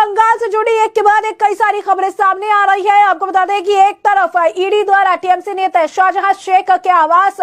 बंगाल से जुड़ी एक के बाद एक कई सारी खबरें सामने आ रही है। आपको बता दें कि एक तरफ ईडी द्वारा टीएमसी नेता शाहजहां शेख के आवास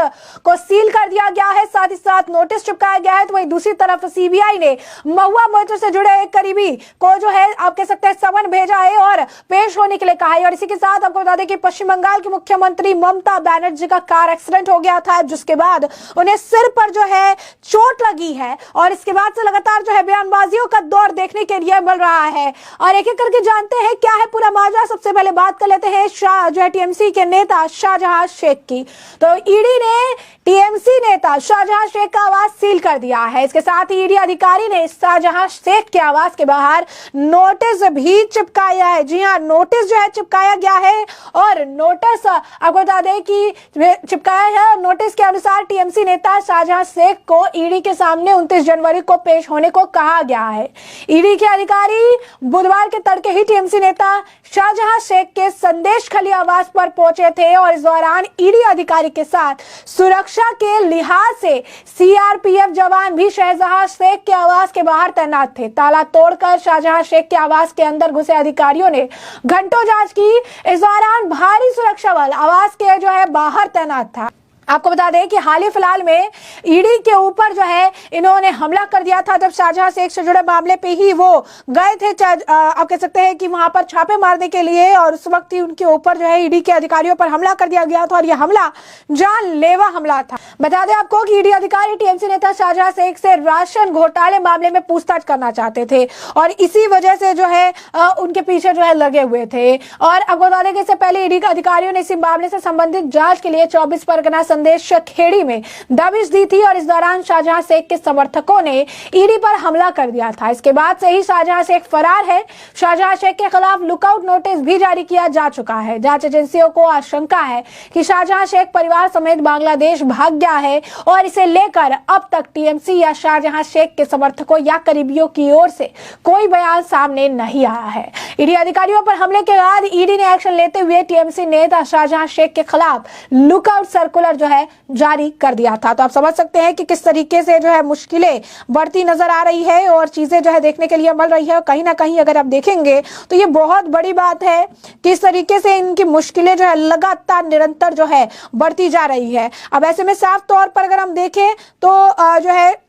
को सील कर दिया गया है, साथ ही साथ नोटिस चिपकाया गया है, तो वहीं दूसरी तरफ सीबीआई ने महुआ मोर्चा से जुड़े एक करीबी को जो है आप कह सकते हैं समन भेजा है और पेश होने के लिए कहा है। और इसी के साथ आपको बता दें कि पश्चिम बंगाल की मुख्यमंत्री ममता बनर्जी का कार एक्सीडेंट हो गया था, जिसके बाद उन्हें सिर पर जो है चोट लगी है और इसके बाद से लगातार जो है बयानबाजियों का दौर देखने के लिए मिल रहा है। और एक एक करके जानते हैं क्या है पूरा माजरा। सबसे पहले बात कर लेते हैं जो है टीएमसी के नेता शाहजहां शेख की। तो ईडी ने टीएमसी नेता शाहजहां शेख का आवास सील कर दिया है। इसके साथ ही ईडी अधिकारी ने शाहजहां शेख के आवास के बाहर नोटिस भी चिपकाया है। जी हां, नोटिस जो है चिपकाया गया है और नोटिस आपको बता दें कि चिपकाया है। नोटिस के अनुसार टीएमसी नेता शाहजहां शेख को ईडी के सामने 29 जनवरी को पेश होने को कहा गया है। ईडी के अधिकारी बुधवार के तड़के ही टीएमसी नेता शाहजहां शेख के संदेश खली आवास पर पहुंचे थे और इस दौरान ईडी अधिकारी के साथ सुरक्षा के लिहाज से सीआरपीएफ जवान भी शाहजहां शेख के आवास के बाहर तैनात थे। ताला तोड़कर शाहजहां शेख के आवास के अंदर घुसे अधिकारियों ने घंटों जांच की। इस दौरान भारी सुरक्षा बल आवास के जो है बाहर तैनात था। आपको बता दें कि हाल ही फिलहाल में ईडी के ऊपर जो है इन्होंने हमला कर दिया था, जब शाहजहां शेख से जुड़े मामले पे ही वो गए थे आप कह सकते हैं कि वहां पर छापे मारने के लिए, और उस वक्त ही उनके ऊपर जो है ईडी के अधिकारियों पर हमला कर दिया गया था और यह हमला जानलेवा हमला था। बता दें आपको कि ईडी अधिकारी टीएमसी नेता शाहजहां शेख से राशन घोटाले मामले में पूछताछ करना चाहते थे और इसी वजह से जो है उनके पीछे जो है लगे हुए थे। और आपको बता दें कि इससे पहले ईडी अधिकारियों ने इसी मामले से संबंधित जांच के लिए 24 परगना संदेश खेड़ी में दबिश दी थी और इस दौरान शाहजहां शेख के समर्थकों ने ईडी पर हमला कर दिया था। इसके बाद से ही शाहजहां शेख फरार है। शाहजहां शेख के खिलाफ लुकआउट नोटिस भी जारी किया जा चुका है। जांच एजेंसियों को आशंका है कि शाहजहां शेख परिवार समेत बांग्लादेश भाग गया है और इसे लेकर अब तक टीएमसी या शाहजहां शेख के समर्थकों या करीबियों की ओर से कोई बयान सामने नहीं आया है। ईडी अधिकारियों पर हमले के बाद ईडी ने एक्शन लेते हुए टीएमसी नेता शाहजहां शेख के खिलाफ लुकआउट सर्कुलर जो है जारी कर दिया था। तो आप समझ सकते हैं कि किस तरीके से जो है मुश्किलें बढ़ती नजर आ रही है और चीजें जो है देखने के लिए मिल रही है। कहीं ना कहीं अगर आप देखेंगे तो ये बहुत बड़ी बात है किस तरीके से इनकी मुश्किलें जो है लगातार निरंतर जो है बढ़ती जा रही है। अब ऐसे में साफ तौर पर अगर हम देखें तो जो है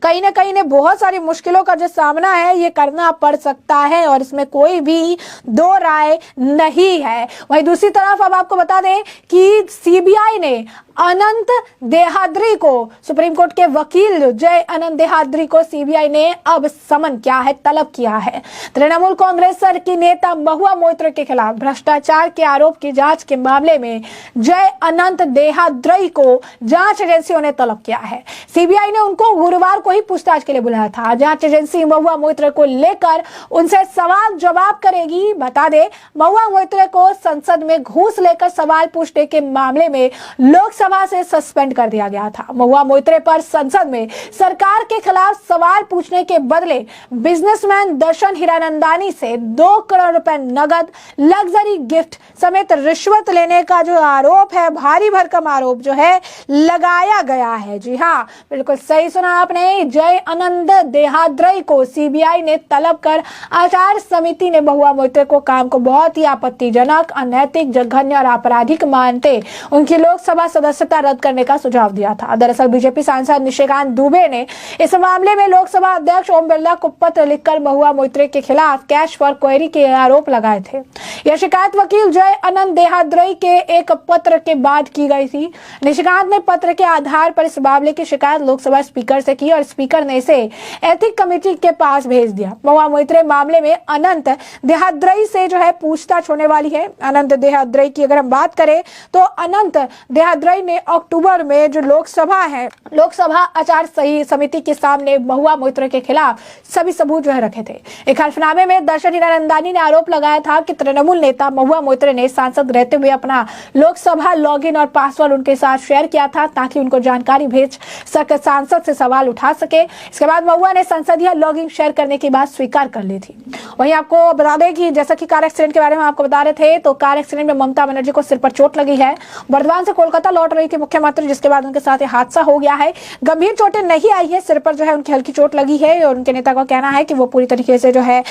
कहीं ना कहीं ने बहुत सारी मुश्किलों का जो सामना है ये करना पड़ सकता है और इसमें कोई भी दो राय नहीं है। वहीं दूसरी तरफ अब आपको बता दें कि सीबीआई ने अनंत देहाद्री को, सुप्रीम कोर्ट के वकील जय अनंत देहाद्री को सीबीआई ने अब समन किया है, तलब किया है। तृणमूल कांग्रेस की नेता महुआ मोइत्रा के खिलाफ भ्रष्टाचार के आरोप की जांच के मामले में जय अनंत देहाद्री को जांच एजेंसियों ने तलब किया है। सीबीआई ने उनको गुरुवार को ही पूछताछ के लिए बुलाया था। जांच एजेंसी महुआ मोइत्रा को लेकर उनसे सवाल जवाब करेगी। बता दें महुआ मोइत्रा को संसद में घूस लेकर सवाल पूछने के मामले में लोकसभा से सस्पेंड कर दिया गया था। महुआ मोइत्रा पर संसद में सरकार के खिलाफ सवाल पूछने के बदले बिजनेसमैन दर्शन हीरानंदानी से 2 करोड़ रुपए नगद, लग्जरी गिफ्ट समेत रिश्वत लेने का जो आरोप है, भारी भरकम आरोप जो है लगाया गया है। जी हाँ, बिल्कुल सही सुना आपने। जय अनंत देहाद्री को सीबीआई ने तलब कर आचार समिति ने महुआ मोइत्रा को काम को बहुत ही आपत्तिजनक, अनैतिक, जघन्य और आपराधिक मानते उनकी लोकसभा सदस्यता रद्द करने का सुझाव दिया था। दरअसल बीजेपी सांसद निशिकांत दुबे ने इस मामले में लोकसभा अध्यक्ष ओम बिरला को पत्र लिखकर महुआ मोइत्रा के खिलाफ कैश फॉर क्वेरी के आरोप लगाए थे। यह शिकायत वकील जय अनंत देहाद्री के एक पत्र के बाद की गई थी। निशिकांत ने पत्र के आधार पर इस मामले की शिकायत लोकसभा स्पीकर से की और स्पीकर ने इसे एथिक कमेटी के पास भेज दिया। महुआ मोइत्रा मामले में अनंत देहाद्री से जो है पूछताछ होने वाली है। अनंत देहाद्री की अगर हम बात करें तो अनंत देहाद्री ने अक्टूबर में जो लोकसभा आचार समिति के सामने महुआ मोइत्रा के खिलाफ सभी सबूत जो है रखे थे। एक हल्फनामे में दर्शन हीरानंदानी ने आरोप लगाया था कि तृणमूल नेता महुआ मोइत्रा ने सांसद रहते हुए अपना लोकसभा लॉगिन और पासवर्ड उनके साथ शेयर किया था ताकि उनको जानकारी भेज सके, सांसद से सवाल उठा सके। इसके बाद महुआ ने संसदीय लॉगिन शेयर करने की बात स्वीकार कर ली थी। वहीं आपको बता दें कि जैसा कि कार एक्सीडेंट के बारे में आपको बता रहे थे, तो कार एक्सीडेंट में ममता बनर्जी को सिर पर चोट लगी है। बर्दवान से कोलकाता लौट रही थी मुख्यमंत्री, जिसके बाद उनके साथ हादसा हो गया है। गंभीर चोटें नहीं आई है, सिर पर जो है उनकी हल्की चोट लगी है और उनके नेता का कहना है कि वो पूरी तरीके से जो है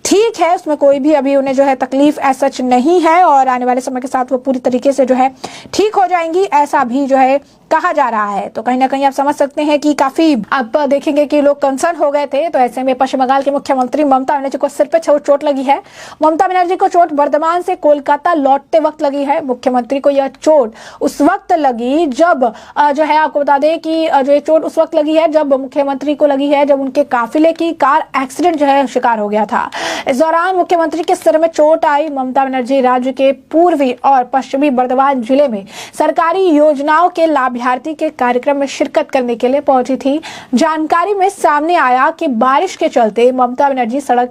ठीक है, उसमें कोई भी अभी उन्हें जो है तकलीफ ऐसा सच नहीं है और आने वाले समय के साथ वो पूरी तरीके से जो है ठीक हो जाएंगी, ऐसा भी जो है कहा जा रहा है। तो कहीं ना कहीं आप समझ सकते हैं कि काफी आप देखेंगे कि लोग कंसर्न हो गए थे। तो ऐसे में पश्चिम बंगाल के मुख्यमंत्री ममता बनर्जी को सिर पे चोट लगी है। ममता बनर्जी को चोट बर्धमान से कोलकाता लौटते वक्त लगी है। मुख्यमंत्री को यह चोट उस वक्त लगी जब जो है आपको बता दें कि जो ये चोट उस वक्त लगी है जब मुख्यमंत्री को लगी है जब उनके काफिले की कार एक्सीडेंट जो है शिकार हो गया था। इस दौरान मुख्यमंत्री के सिर में चोट आई। ममता बनर्जी राज्य के पूर्वी और पश्चिमी बर्धमान जिले में सरकारी योजनाओं के लाभार्थी के कार्यक्रम में शिरकत करने के लिए पहुंची थी। जानकारी में सामने आया कि बारिश के चलते ममता बनर्जी सड़क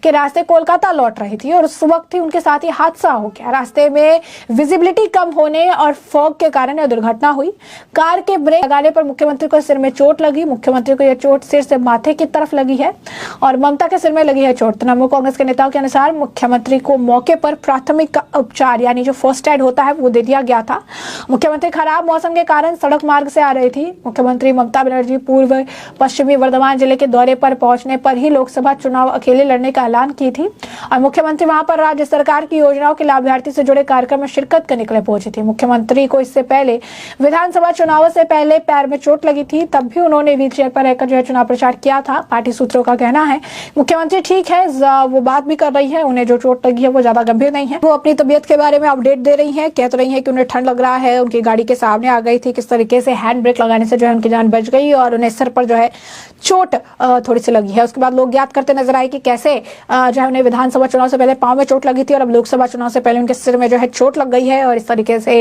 के रास्ते कोलकाता लौट रही थी और उस वक्त ही उनके साथ ही हादसा हो गया। रास्ते में विजिबिलिटी कम होने और फॉग के कारण यह दुर्घटना हुई। कार के ब्रेक लगाने पर मुख्यमंत्री को सिर में चोट लगी। मुख्यमंत्री को यह चोट सिर से माथे की तरफ लगी है और ममता के सिर में लगी है चोट। तृणमूल कांग्रेस के नेताओं के अनुसार मुख्यमंत्री को मौके पर प्राथमिक उपचार यानी जो फर्स्ट एड होता है वो दे दिया गया था। मुख्यमंत्री खराब मौसम के कारण सड़क मार्ग से आ रही थी। मुख्यमंत्री ममता बनर्जी पूर्व पश्चिमी बर्धमान जिले के दौरे पर पहुंचने पर ही लोकसभा चुनाव अकेले लड़ने का ऐलान की थी और मुख्यमंत्री वहां पर राज्य सरकार की योजनाओं के लाभार्थी से जुड़े कार्यक्रम में शिरकत करने के लिए पहुंची थी। मुख्यमंत्री को इससे पहले विधानसभा चुनावों से पहले पैर में चोट लगी थी, तब भी उन्होंने व्हील चेयर पर रहकर जो है चुनाव प्रचार किया था। पार्टी सूत्रों का कहना है मुख्यमंत्री ठीक है, वो बात भी कर रही है, उन्हें जो चोट लगी है वो ज्यादा गंभीर नहीं है। वो अपनी तबीयत के बारे में अपडेट दे रही है, कह तो रही है कि उन्हें ठंड लग रहा है, उनकी गाड़ी के सामने आ गई थी, किस तरीके से हैंड ब्रेक लगाने से जो है उनकी जान बच गई और उन्हें सर पर जो है चोट थोड़ी सी लगी है। उसके बाद लोग याद करते नजर आए कि कैसे जो है उन्हें विधानसभा चुनाव से पहले पांव में चोट लगी थी और अब लोकसभा चुनाव से पहले उनके सिर में जो है चोट लग गई है और इस तरीके से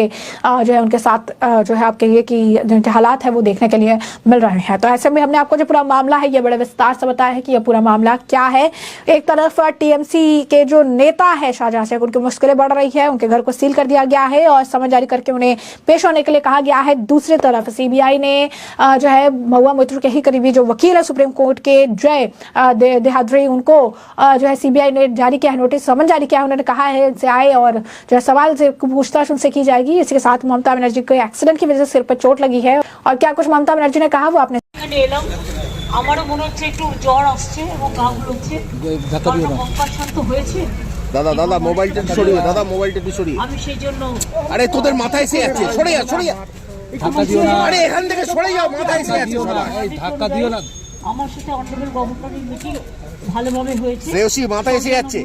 जो है उनके साथ जो है आप कहिए कि जो उनके हालात है वो देखने के लिए मिल रहे हैं। तो ऐसे में हमने आपको जो पूरा मामला है ये बड़े विस्तार से बताया है कि यह पूरा मामला क्या है। एक तरफ टीएमसी के जो नेता है शाहजहां शेख, उनकी मुश्किलें बढ़ रही है, उनके घर को सील कर दिया गया है और समन जारी करके उन्हें पेश होने के लिए कहा गया है। दूसरी तरफ सीबीआई ने जो है महुआ मोइत्रा के ही करीबी जो वकील है सुप्रीम कोर्ट के जय देहाद्री, उनको जो है सीबीआई ने जारी किया है नोटिस, समन जारी किया है। उन्होंने कहा है इनसे आए और जो है सवाल से पूछताछ उनसे की जाएगी। इसके साथ ममता बनर्जी को एक्सीडेंट की वजह से सिर पर चोट लगी है और क्या कुछ ममता बनर्जी ने कहा वो आपने আমারও মনে হচ্ছে একটু জ্বর আসছে এবং গা গুলোচ্ছে কনকাশন তো হয়েছে। দাদা দাদা মোবাইলটা একটু সরিয়ে, দাদা মোবাইলটা একটু সরিয়ে। আমি সেই জন্য আরে তোদের মাথায় এসে যাচ্ছে, সরে যা সরে যা, ধাক্কা দিও না। আরে এখান থেকে সরে যাও, মাথায় এসে যাচ্ছে সবাই, ধাক্কা দিও না। আমার সাথে অন্ডারবেল গভর্নমেন্টের মিটিং ভালোভাবে হয়েছে, শ্রেয়সী মাথায় এসে যাচ্ছে।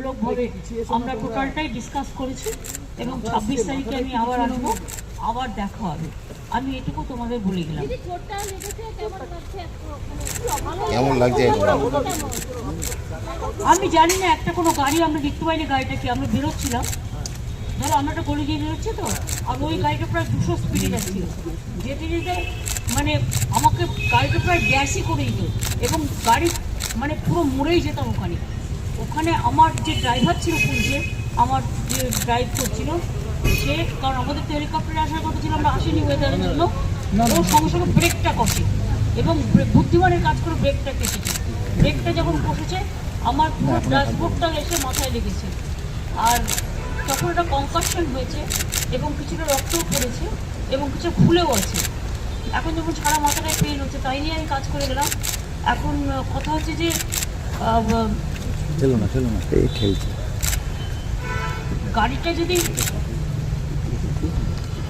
আমরা টোটালটাই ডিসকাস করেছি এবং 26 তারিখে আমি আবার আসবো, আবার দেখা হবে। আমি এটুকু তোমাদের বলে গেলাম। কেমন লাগছে? আমি জানি না, একটা কোনো গাড়ি আমরা দেখতে পাইনি, গাড়িটা কি আমরা বেরোচ্ছিলাম, ধরো আমরা একটা গলি দিয়ে বেরোচ্ছি তো, আর ওই গাড়িটা প্রায় 200 স্পিডে যাচ্ছিল, যেতে যেতে মানে আমাকে গাড়িটা প্রায় গ্যাসই করে দিত এবং গাড়ি মানে পুরো মরেই যেতাম ওখানে। ওখানে আমার যে ড্রাইভার ছিল পুলিশের, আমার যে ড্রাইভ করছিল সে, কারণ আমাদের তো হেলিকপ্টারে আসার কথা ছিল, আমরা আসিনি ওয়েদারের জন্য, ওর সঙ্গে সঙ্গে ব্রেকটা কষে এবং বুদ্ধিমানের কাজ করে ব্রেকটা কেটেছে। ব্রেকটা যখন কষেছে আমার পুরো ড্যাশবোর্ডটা এসে মাথায় লেগেছে আর তখন একটা কনকাশন হয়েছে এবং কিছুটা রক্তও পড়েছে এবং কিছু ফুলেও আছে। এখন যখন সারা মাথাটায় পেন হচ্ছে, তাই নিয়ে আমি কাজ করে গেলাম। এখন কথা হচ্ছে যে গাড়িটা যদি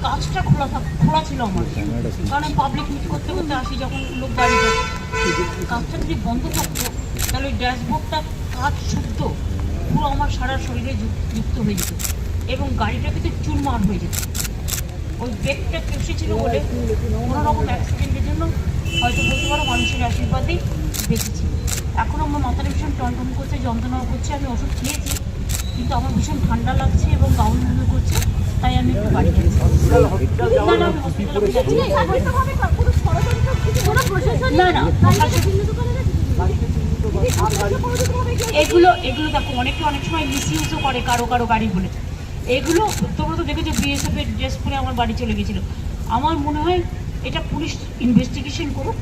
কাজটা খোলা ছিল আমার, কারণ আমি পাবলিক মিট করতে করতে আসি যখন লোক গাড়িটা, কাজটা যদি বন্ধ থাকতো তাহলে ড্যাশবোর্ডটা কাজ ছুটতো, পুরো আমার সারা শরীরে যুক্ত হয়ে যেত এবং গাড়িটা কিন্তু চুরমার হয়ে যেত। ওই ব্রেকটা কেসেছিল বলে কোনো রকম অ্যাক্সিডেন্টের জন্য হয়তো বলতে পারো মানুষের আশীর্বাদেই বেঁচেছি। এখন আমার মাথাটা ভীষণ টনটন করছে, যন্ত্রণাও করছে, আমি ওষুধ খেয়েছি কিন্তু আমার ভীষণ ঠান্ডা লাগছে এবং গাউন মনে করছে, তাই আমি একটু বাড়ি যাচ্ছি। এগুলো দেখো অনেকে অনেক সময় মিসইউজও করে কারো গাড়ি বলে। এগুলো তোমরা তো দেখেছো বিএসএফ এর ড্রেস পরে আমার বাড়ি চলে গেছিলো। আমার মনে হয় এটা পুলিশ ইনভেস্টিগেশন করুক,